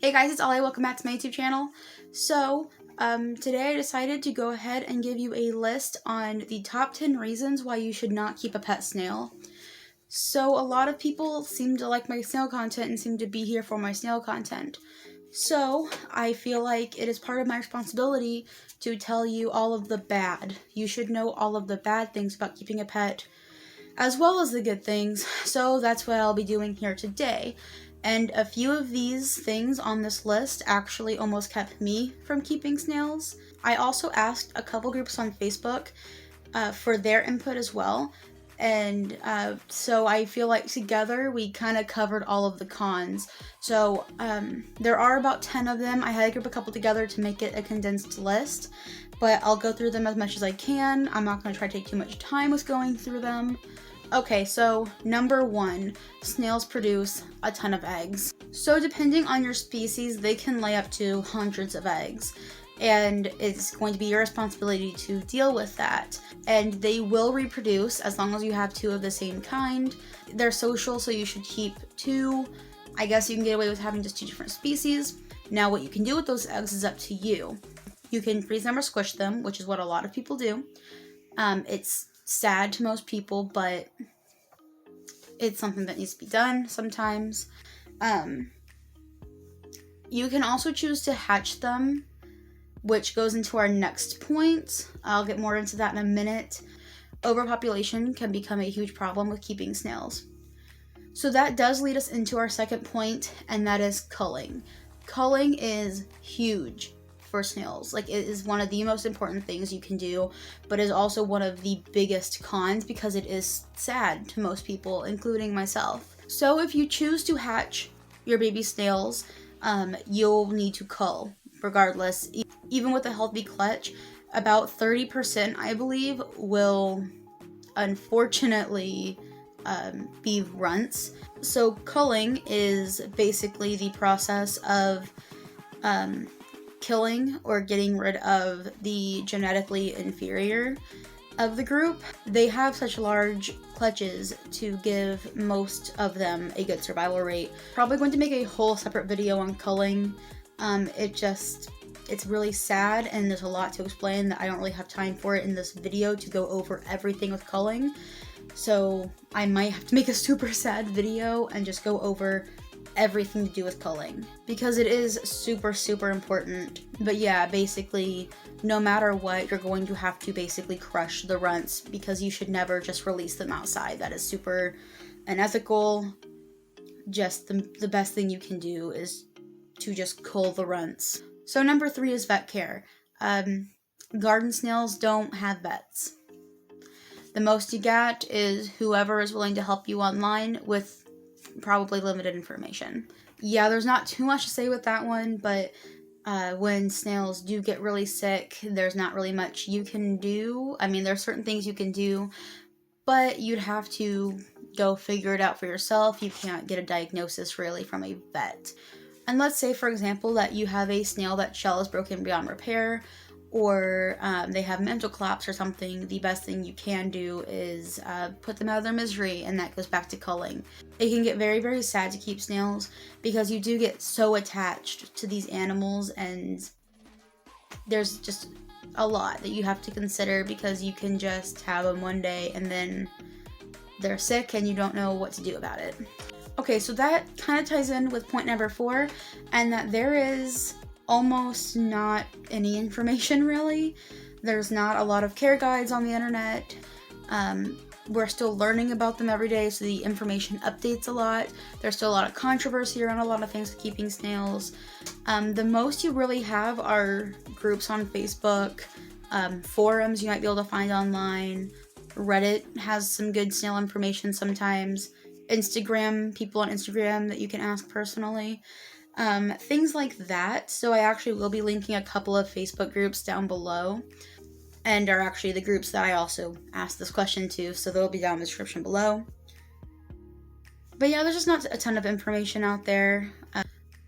Hey guys, it's Ollie. Welcome back to my YouTube channel. Today I decided to go ahead and give you a list on the top 10 reasons why you should not keep a pet snail. So a lot of people seem to like my snail content and seem to be here for my snail content. So I feel like it is part of my responsibility to tell you all of the bad. You should know all of the bad things about keeping a pet, as well as the good things. So that's what I'll be doing here today. And a few of these things on this list actually almost kept me from keeping snails. I also asked a couple groups on Facebook for their input as well. And so I feel like together we kind of covered all of the cons. So there are about 10 of them. I had to group a couple together to make it a condensed list, but I'll go through them as much as I can. I'm not going to try to take too much time with going through them. Okay, so number 1, snails produce a ton of eggs. So depending on your species, they can lay up to hundreds of eggs, and it's going to be your responsibility to deal with that. And they will reproduce as long as you have 2 of the same kind. They're social, so you should keep 2. I guess you can get away with having just 2 different species. Now what you can do with those eggs is up to you. You can freeze them or squish them, which is what a lot of people do. It's sad to most people, but it's something that needs to be done sometimes. You can also choose to hatch them, which goes into our next point. I'll get more into that in a minute. Overpopulation can become a huge problem with keeping snails. So that does lead us into our second point, and that is culling. Culling is huge for snails. Like, it is one of the most important things you can do, but is also one of the biggest cons because it is sad to most people, including myself. So if you choose to hatch your baby snails, you'll need to cull regardless. Even with a healthy clutch, about 30%, I believe, will unfortunately be runts. So culling is basically the process of killing or getting rid of the genetically inferior of the group. They have such large clutches to give most of them a good survival rate. Probably going to make a whole separate video on culling. It's really sad, and there's a lot to explain that I don't really have time for it in this video to go over everything with culling. So I might have to make a super sad video and just go over everything to do with culling, because it is super important. But yeah, basically no matter what, you're going to have to basically crush the runts, because you should never just release them outside. That is super unethical. Just the best thing you can do is to just cull the runts. So number 3 is vet care. Garden snails don't have vets. The most you get is whoever is willing to help you online with probably limited information. Yeah, there's not too much to say with that one, but when snails do get really sick, there's not really much you can do. I mean, there's certain things you can do, but you'd have to go figure it out for yourself. You can't get a diagnosis really from a vet. And let's say, for example, that you have a snail that shell is broken beyond repair, or they have mental collapse or something. The best thing you can do is put them out of their misery, and that goes back to culling. It can get very sad to keep snails because you do get so attached to these animals, and there's just a lot that you have to consider, because you can just have them one day and then they're sick and you don't know what to do about it. Okay, so that kind of ties in with point number 4, and that there is almost not any information really. There's not a lot of care guides on the internet. We're still learning about them every day, so the information updates a lot. There's still a lot of controversy around a lot of things with keeping snails. The most you really have are groups on Facebook, forums you might be able to find online. Reddit has some good snail information sometimes. Instagram, people on Instagram that you can ask personally. Things like that. So I actually will be linking a couple of Facebook groups down below, and are actually the groups that I also asked this question to, so they'll be down in the description below. But yeah, there's just not a ton of information out there.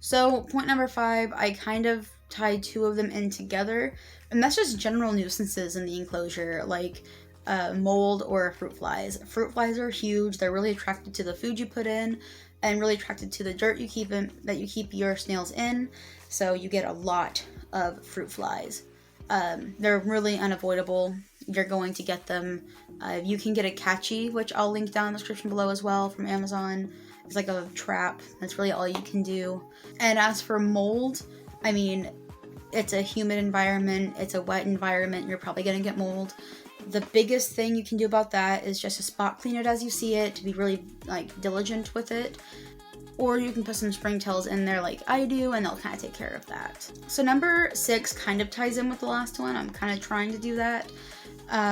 So point number 5, I kind of tied 2 of them in together, and that's just general nuisances in the enclosure, like mold or fruit flies. Fruit flies are huge. They're really attracted to the food you put in. and really attracted to the dirt you keep that you keep your snails in, so you get a lot of fruit flies. They're really unavoidable. You're going to get them. You can get a catchy, which I'll link down in the description below as well, from Amazon. It's like a trap. That's really all you can do. And as for mold, I mean, it's a humid environment, it's a wet environment, you're probably gonna get mold. The biggest thing you can do about that is just to spot clean it as you see it, to be really like diligent with it. Or you can put some springtails in there like I do, and they'll kind of take care of that. So number 6 kind of ties in with the last one. I'm kind of trying to do that,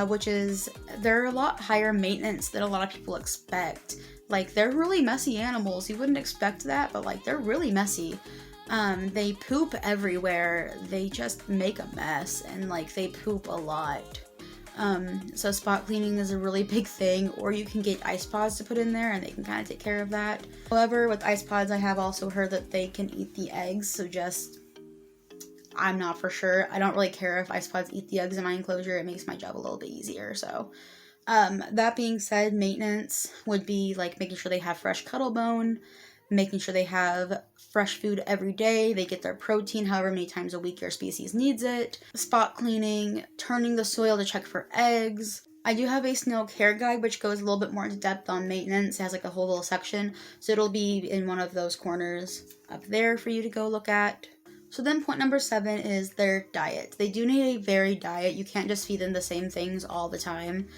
which is they're a lot higher maintenance than a lot of people expect. Like, they're really messy animals. You wouldn't expect that, but like, they're really messy. They poop everywhere. They just make a mess, and like, they poop a lot. So spot cleaning is a really big thing, or you can get ice pods to put in there and they can kind of take care of that. However, with ice pods, I have also heard that they can eat the eggs, so I'm not for sure. I don't really care if ice pods eat the eggs in my enclosure. It makes my job a little bit easier, so. That being said, maintenance would be like making sure they have fresh cuddle bone, making sure they have fresh food every day, they get their protein however many times a week your species needs it, spot cleaning, turning the soil to check for eggs. I do have a snail care guide which goes a little bit more into depth on maintenance. It has like a whole little section, so it'll be in one of those corners up there for you to go look at. So then point number 7 is their diet. They do need a varied diet. You can't just feed them the same things all the time,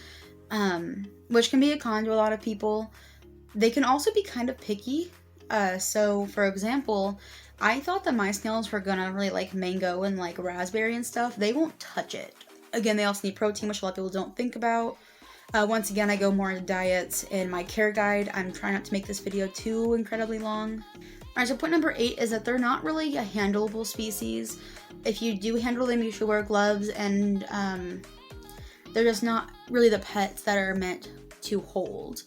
which can be a con to a lot of people. They can also be kind of picky. So for example, I thought that my snails were gonna really like mango and like raspberry and stuff. They won't touch it. Again, they also need protein, which a lot of people don't think about. Once again, I go more into diets in my care guide. I'm trying not to make this video too incredibly long. Alright, so point number 8 is that they're not really a handleable species. If you do handle them, you should wear gloves, and they're just not really the pets that are meant to hold.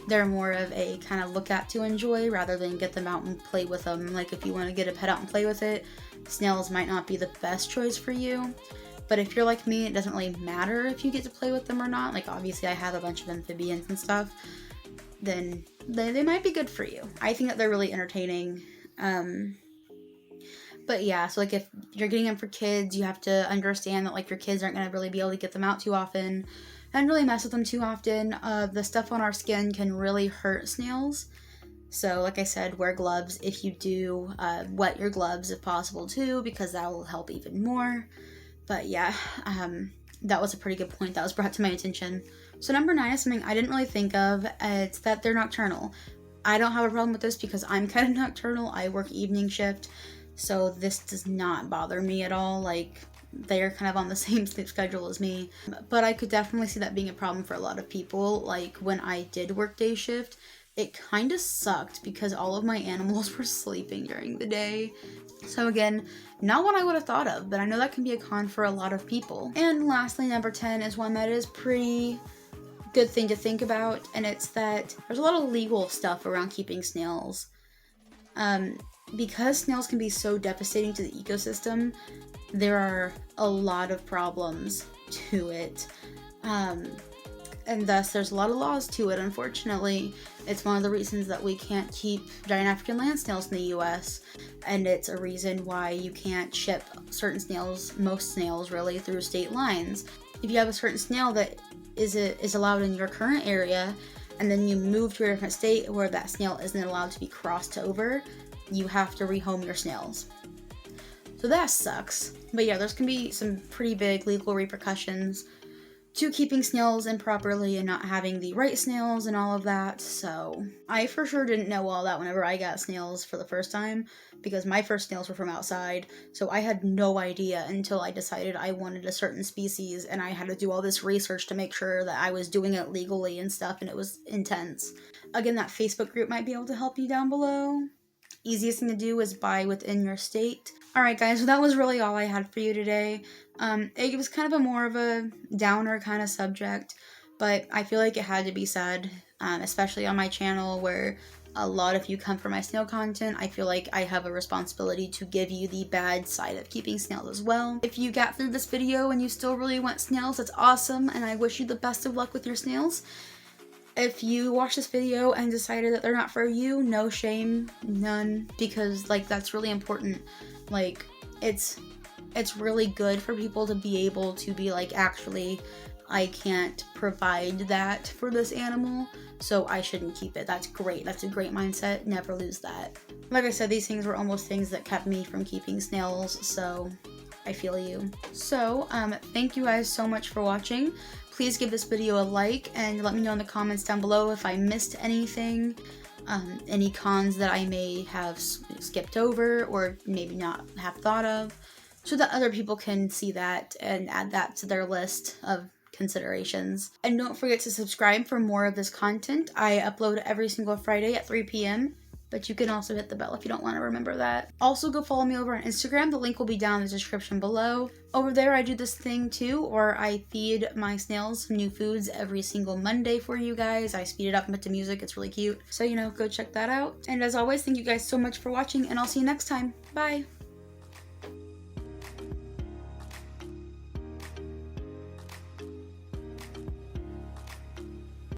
They're more of a kind of look at to enjoy rather than get them out and play with them. Like, if you want to get a pet out and play with it, snails might not be the best choice for you. But if you're like me, it doesn't really matter if you get to play with them or not. Like, obviously I have a bunch of amphibians and stuff. Then they might be good for you. I think that they're really entertaining. But yeah, so like if you're getting them for kids, you have to understand that like your kids aren't going to really be able to get them out too often and really mess with them too often. The stuff on our skin can really hurt snails. So like I said, wear gloves. If you do, wet your gloves if possible too, because that will help even more. But yeah, that was a pretty good point that was brought to my attention. So number 9 is something I didn't really think of. It's that they're nocturnal. I don't have a problem with this because I'm kind of nocturnal. I work evening shift, so this does not bother me at all. Like, they're kind of on the same sleep schedule as me. But I could definitely see that being a problem for a lot of people. Like, when I did work day shift, it kind of sucked because all of my animals were sleeping during the day. So again, not what I would have thought of, but I know that can be a con for a lot of people. And lastly, number 10 is one that is pretty good thing to think about, and it's that there's a lot of legal stuff around keeping snails. Because snails can be so devastating to the ecosystem, there are a lot of problems to it. And thus there's a lot of laws to it, unfortunately. It's one of the reasons that we can't keep giant African land snails in the US, and it's a reason why you can't ship certain snails, most snails really, through state lines. If you have a certain snail that is allowed in your current area, and then you move to a different state where that snail isn't allowed to be crossed over, you have to rehome your snails. So that sucks. But yeah, there's gonna be some pretty big legal repercussions to keeping snails improperly and not having the right snails and all of that. So I for sure didn't know all that whenever I got snails for the first time, because my first snails were from outside. So I had no idea until I decided I wanted a certain species, and I had to do all this research to make sure that I was doing it legally and stuff, and it was intense. Again, that Facebook group might be able to help you down below. Easiest thing to do is buy within your state. Alright guys, so that was really all I had for you today. It was kind of a more of a downer kind of subject, but I feel like it had to be said, especially on my channel where a lot of you come for my snail content. I feel like I have a responsibility to give you the bad side of keeping snails as well. If you got through this video and you still really want snails, that's awesome, and I wish you the best of luck with your snails. If you watch this video and decided that they're not for you, no shame, none, because like that's really important. Like it's really good for people to be able to be like, actually, I can't provide that for this animal, so I shouldn't keep it. That's great. That's a great mindset. Never lose that. Like I said, these things were almost things that kept me from keeping snails, so I feel you. So, thank you guys so much for watching. Please give this video a like and let me know in the comments down below if I missed anything, any cons that I may have skipped over or maybe not have thought of, so that other people can see that and add that to their list of considerations. And don't forget to subscribe for more of this content. I upload every single Friday at 3 p.m. But you can also hit the bell if you don't want to remember that. Also, go follow me over on Instagram. The link will be down in the description below. Over there, I do this thing too, or I feed my snails some new foods every single Monday for you guys. I speed it up and put to music. It's really cute. So, go check that out. And as always, thank you guys so much for watching, and I'll see you next time. Bye!